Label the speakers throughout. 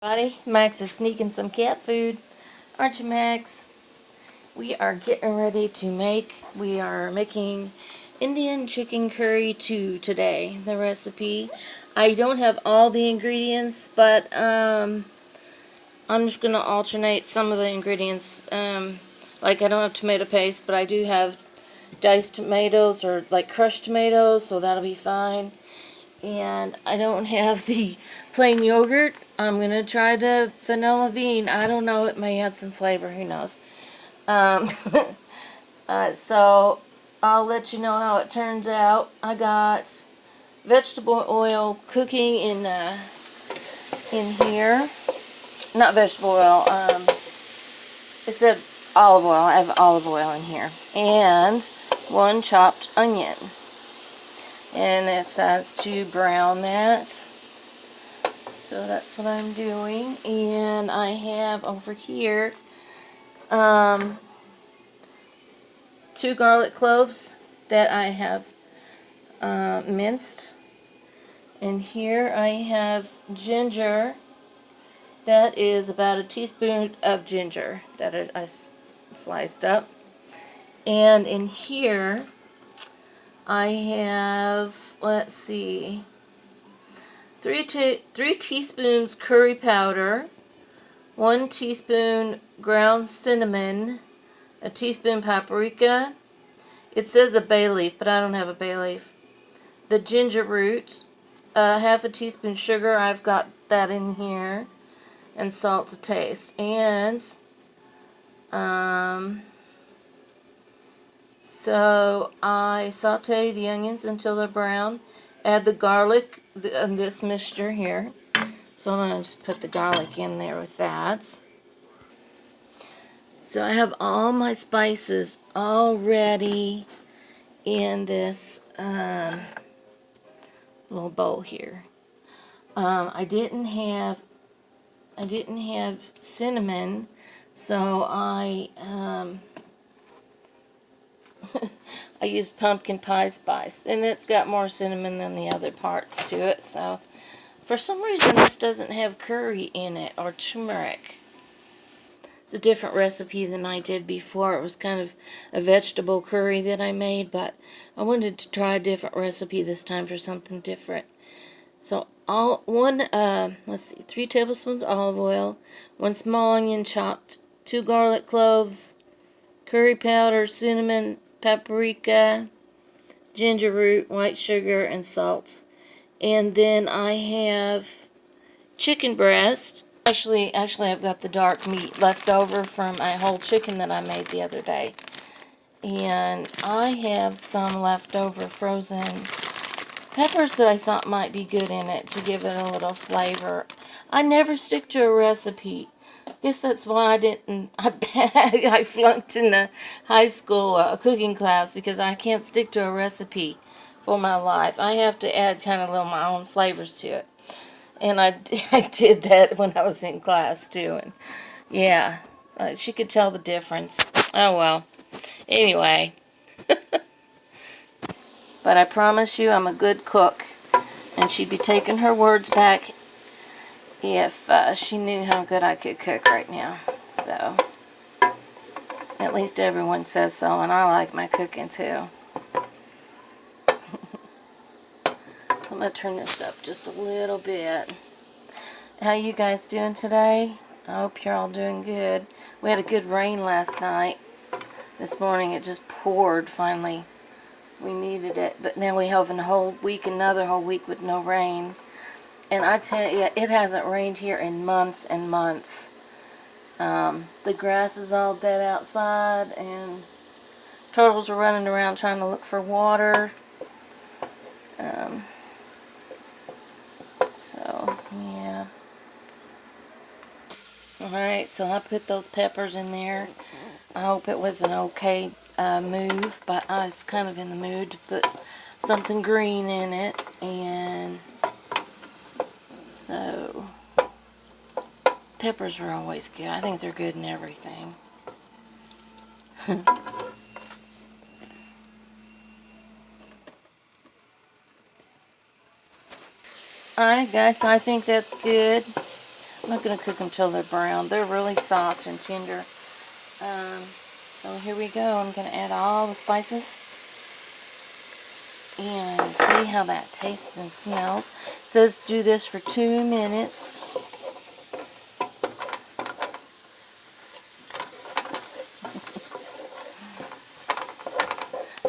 Speaker 1: Buddy, Max is sneaking some cat food. Aren't you, Max? We are getting ready to we are making Indian chicken curry 2 today. The recipe. I don't have all the ingredients, but I'm just going to alternate some of the ingredients. Like I don't have tomato paste, but I do have diced tomatoes or like crushed tomatoes, so that'll be fine. And I don't have the plain yogurt. I'm going to try the vanilla bean. I don't know. It may add some flavor. Who knows? Um, so I'll let you know how it turns out. I got vegetable oil cooking in here. Not vegetable oil. It said olive oil. I have olive oil in here. And 1 chopped onion. And it says to brown that. So that's what I'm doing. And I have over here 2 garlic cloves that I have minced. And here I have ginger. That is about a teaspoon of ginger that I sliced up. And in here I have, let's see, 3 teaspoons curry powder, 1 teaspoon ground cinnamon, a teaspoon paprika. It says a bay leaf, but I don't have a bay leaf. The ginger root, half a teaspoon sugar, I've got that in here, and salt to taste. And so I saute the onions until they're brown. Add the garlic, this mixture here. So I'm going to just put the garlic in there with that. So I have all my spices already in this little bowl here. I didn't have cinnamon, so I I used pumpkin pie spice, and it's got more cinnamon than the other parts to it. So for some reason this doesn't have curry in it, or turmeric. It's a different recipe than I did before. It was kind of a vegetable curry that I made, but I wanted to try a different recipe this time for something different. So let's see, 3 tablespoons olive oil, 1 small onion chopped, 2 garlic cloves, curry powder, cinnamon, paprika, ginger root, white sugar, and salt. And then I have chicken breast. Actually, I've got the dark meat left over from a whole chicken that I made the other day. And I have some leftover frozen peppers that I thought might be good in it to give it a little flavor. I never stick to a recipe. Guess that's why I flunked in the high school cooking class, because I can't stick to a recipe for my life. I have to add kind of my own flavors to it. And I did that when I was in class too. And yeah, she could tell the difference. Oh well. Anyway. But I promise you I'm a good cook. And she'd be taking her words back if she knew how good I could cook right now. So, at least everyone says so, and I like my cooking too. So I'm going to turn this up just a little bit. How you guys doing today? I hope you're all doing good. We had a good rain last night. This morning it just poured finally. We needed it, but now we have another whole week with no rain. And I tell you, it hasn't rained here in months and months. The grass is all dead outside, and turtles are running around trying to look for water. So, yeah. Alright, so I put those peppers in there. I hope it was an okay move, but I was kind of in the mood to put something green in it. And so, peppers are always good. I think they're good in everything. Alright guys, so I think that's good. I'm not going to cook them till they're brown. They're really soft and tender. So here we go. I'm going to add all the spices and see how that tastes and smells. It says do this for 2 minutes.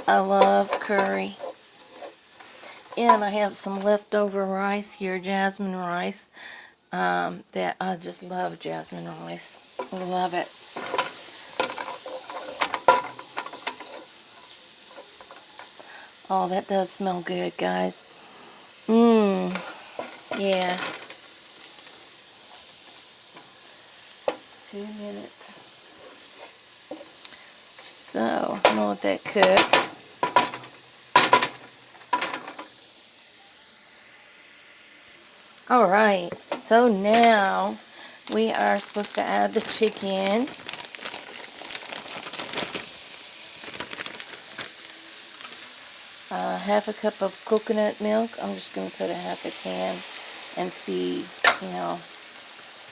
Speaker 1: I love curry. And I have some leftover rice here, jasmine rice. That I just love jasmine rice. I love it. Oh, that does smell good, guys. Yeah. 2 minutes. So, I'm gonna let that cook. Alright, so now we are supposed to add the chicken. Half a cup of coconut milk. I'm just going to put a half a can and see,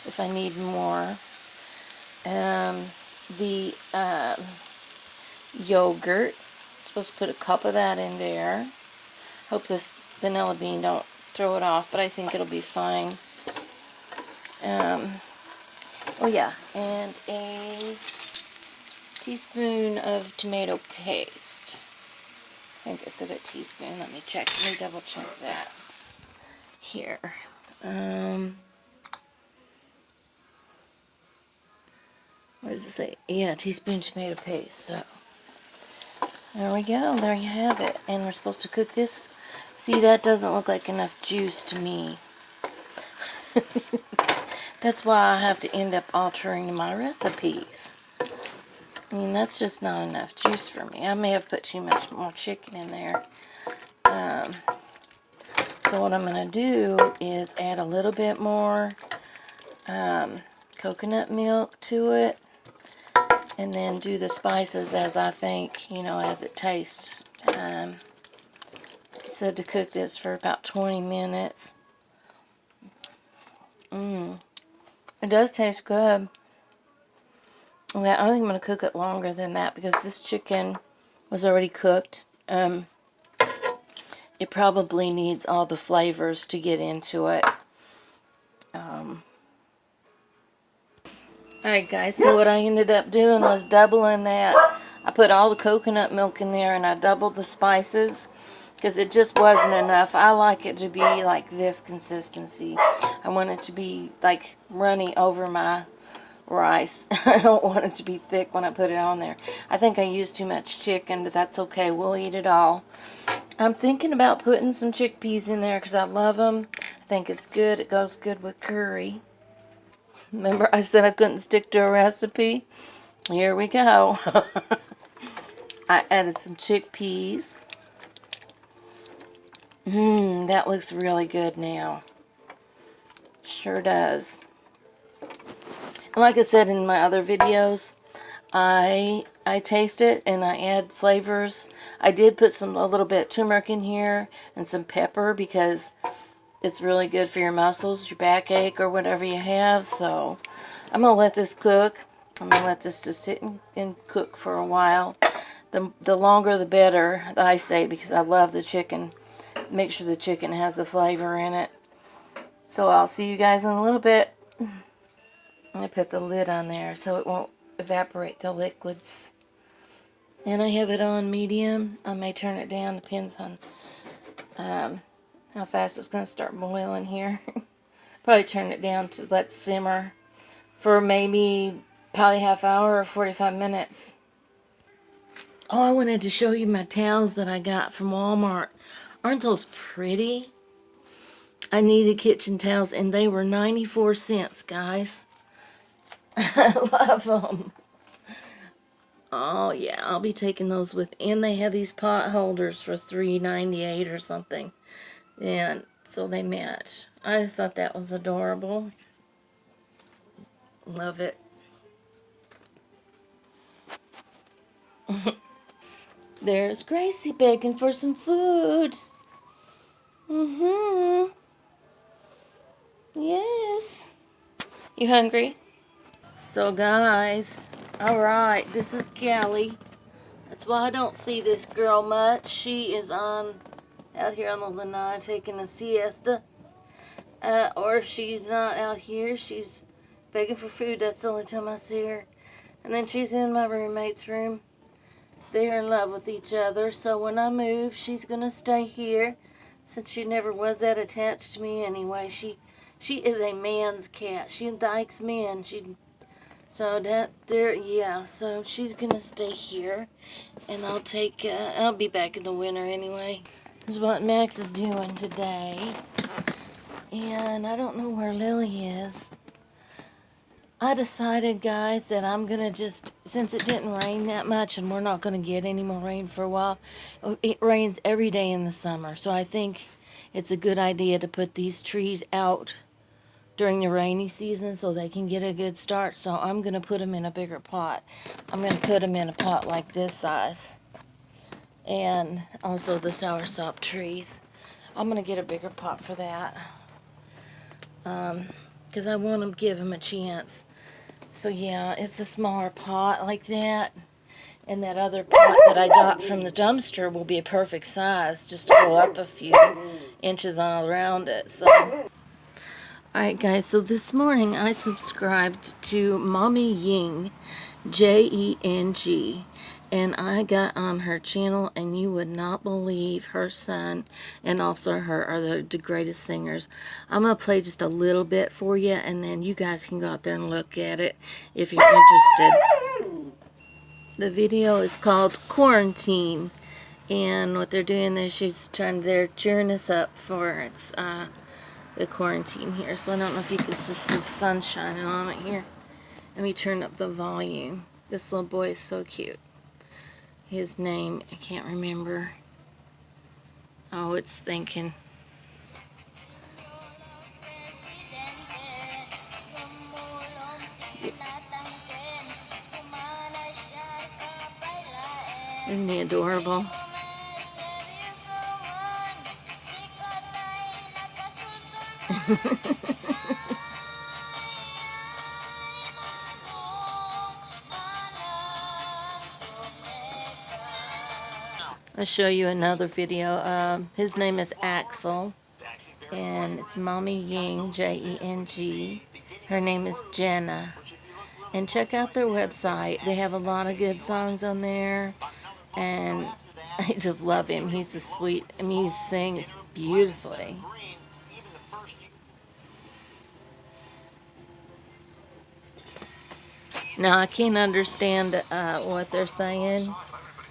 Speaker 1: if I need more. The yogurt. I'm supposed to put a cup of that in there. Hope this vanilla bean don't throw it off, but I think it'll be fine. Oh yeah, and a teaspoon of tomato paste. I think I said a teaspoon. Let me check. Let me double check that. Here. What does it say? Yeah, teaspoon tomato paste. So, there we go. There you have it. And we're supposed to cook this. See, that doesn't look like enough juice to me. That's why I have to end up altering my recipes. I mean, that's just not enough juice for me. I may have put too much more chicken in there. So what I'm going to do is add a little bit more coconut milk to it. And then do the spices as I think, as it tastes. It said to cook this for about 20 minutes. It does taste good. Okay, I think I'm going to cook it longer than that because this chicken was already cooked. It probably needs all the flavors to get into it. Alright guys, so what I ended up doing was doubling that. I put all the coconut milk in there and I doubled the spices because it just wasn't enough. I like it to be like this consistency. I want it to be like runny over my rice. I don't want it to be thick when I put it on there. I think I used too much chicken, but that's okay. We'll eat it all. I'm thinking about putting some chickpeas in there because I love them. I think it's good. It goes good with curry. Remember I said I couldn't stick to a recipe? Here we go. I added some chickpeas. That looks really good now. Sure does. And like I said in my other videos, I taste it and I add flavors. I did put a little bit of turmeric in here and some pepper because it's really good for your muscles, your backache, or whatever you have. So I'm going to let this cook. I'm going to let this just sit and cook for a while. The longer the better, I say, because I love the chicken. Make sure the chicken has the flavor in it. So I'll see you guys in a little bit. I'm going to put the lid on there so it won't evaporate the liquids. And I have it on medium. I may turn it down, depends on how fast it's going to start boiling here. Probably turn it down to let it simmer for maybe probably half hour or 45 minutes. Oh, I wanted to show you my towels that I got from Walmart. Aren't those pretty? I needed kitchen towels and they were 94 cents, guys. I love them. Oh yeah, I'll be taking those with, and they have these pot holders for $3.98 or something. And so they match. I just thought that was adorable. Love it. There's Gracie begging for some food. Yes. You hungry? So guys, alright, this is Callie. That's why I don't see this girl much. She is out here on the lanai taking a siesta. Or if she's not out here, she's begging for food. That's the only time I see her. And then she's in my roommate's room. They are in love with each other. So when I move, she's going to stay here. Since she never was that attached to me anyway. She is a man's cat. She likes men. So she's gonna stay here, and I'll be back in the winter anyway. This is what Max is doing today, and I don't know where Lily is. I decided, guys, that I'm gonna since it didn't rain that much, and we're not gonna get any more rain for a while. It rains every day in the summer, so I think it's a good idea to put these trees out during the rainy season so they can get a good start. So I'm going to put them in a bigger pot. I'm going to put them in a pot like this size. And also the soursop trees. I'm going to get a bigger pot for that. Because I want to give them a chance. So yeah, it's a smaller pot like that. And that other pot that I got from the dumpster will be a perfect size. Just to go up a few inches all around it. So... Alright guys, so this morning I subscribed to Mommy Ying, Jeng, and I got on her channel, and you would not believe her son and also her are the greatest singers. I'm going to play just a little bit for you, and then you guys can go out there and look at it if you're interested. The video is called Quarantine, and what they're doing is they're cheering us up for the quarantine here. So I don't know if you can see some sun shining on it here. Let me turn up the volume. This little boy is so cute. His name, I can't remember. Oh, it's thinking. Isn't he adorable? I'll show you another video. His name is Axel, and it's Mommy Ying, Jeng. Her name is Jenna. And check out their website. They have a lot of good songs on there, and I just love him. He's a sweet, he sings beautifully. Now, I can't understand what they're saying,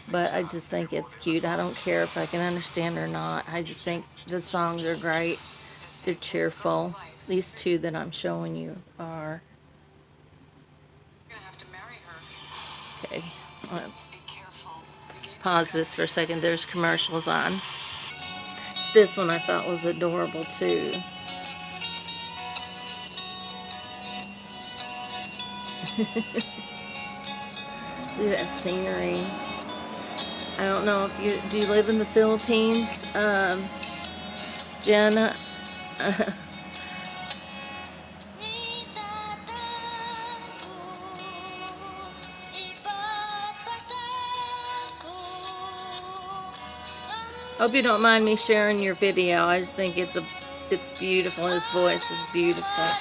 Speaker 1: but I just think it's cute. I don't care if I can understand or not. I just think the songs are great. They're cheerful. These two that I'm showing you are. Okay, I'm gonna pause this for a second. There's commercials on. This one I thought was adorable too. Look at that scenery. I don't know if do you live in the Philippines, Jenna? Hope you don't mind me sharing your video. I just think it's beautiful. His voice is beautiful.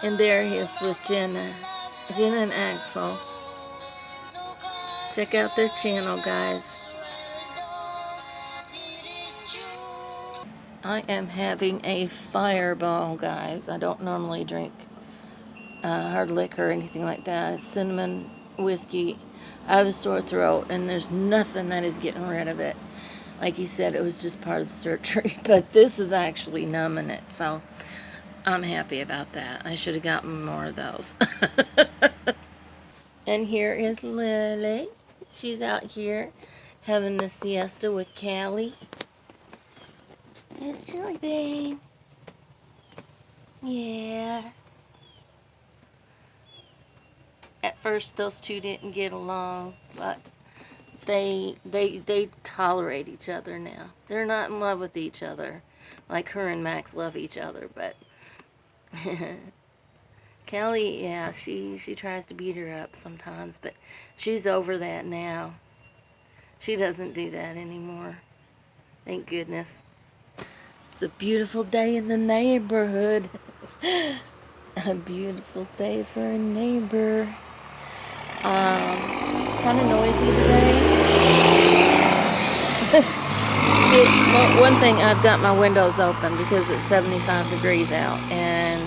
Speaker 1: And there he is with Jenna and Axel. Check out their channel, guys. I am having a fireball, guys. I don't normally drink hard liquor or anything like that. Cinnamon whiskey. I have a sore throat, and there's nothing that is getting rid of it. Like he said, it was just part of the surgery, but this is actually numbing it, so I'm happy about that. I should have gotten more of those. And here is Lily. She's out here having a siesta with Callie. There's Jelly Bean. Yeah. At first, those two didn't get along, but They tolerate each other now. They're not in love with each other, like her and Max love each other. But Kelly, yeah, she tries to beat her up sometimes, but she's over that now. She doesn't do that anymore. Thank goodness. It's a beautiful day in the neighborhood. A beautiful day for a neighbor. Kind of noisy today. One thing, I've got my windows open because it's 75 degrees out, and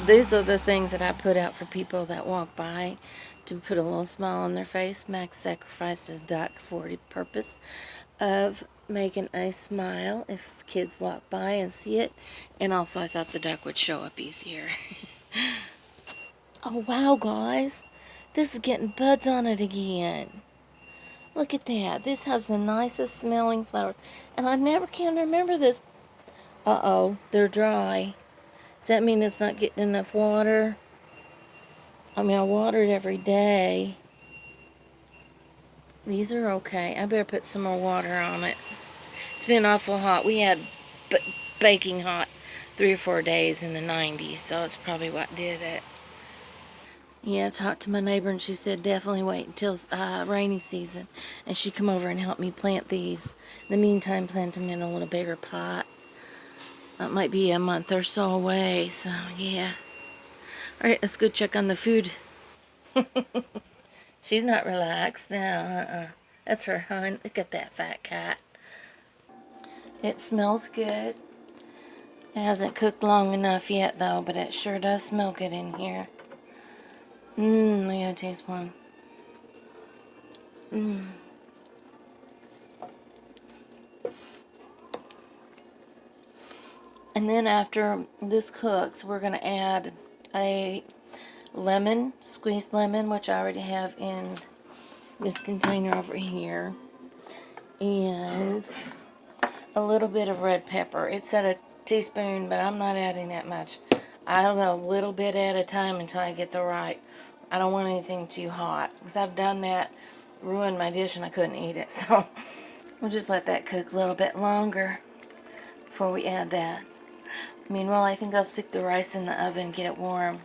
Speaker 1: these are the things that I put out for people that walk by to put a little smile on their face. Max sacrificed his duck for the purpose of making a smile if kids walk by and see it, and also I thought the duck would show up easier. Oh wow, guys, this is getting buds on it again. Look at that. This has the nicest smelling flowers. And I never can remember this. Uh-oh, they're dry. Does that mean it's not getting enough water? I mean, I water it every day. These are okay. I better put some more water on it. It's been awful hot. We had baking hot 3 or 4 days in the 90s, so it's probably what did it. Yeah, I talked to my neighbor, and she said definitely wait until rainy season, and she'd come over and help me plant these. In the meantime, plant them in a little bigger pot. That might be a month or so away, so yeah. Alright, let's go check on the food. She's not relaxed now, That's her hun. Look at that fat cat. It smells good. It hasn't cooked long enough yet, though, but it sure does smell good in here. I gotta taste one. And then after this cooks, we're going to add a lemon, squeezed lemon, which I already have in this container over here, and a little bit of red pepper. It's at a teaspoon, but I'm not adding that much. I'll add a little bit at a time until I get the right. I don't want anything too hot, because I've done that, ruined my dish, and I couldn't eat it. So we'll just let that cook a little bit longer before we add that. Meanwhile, I think I'll stick the rice in the oven, get it warm.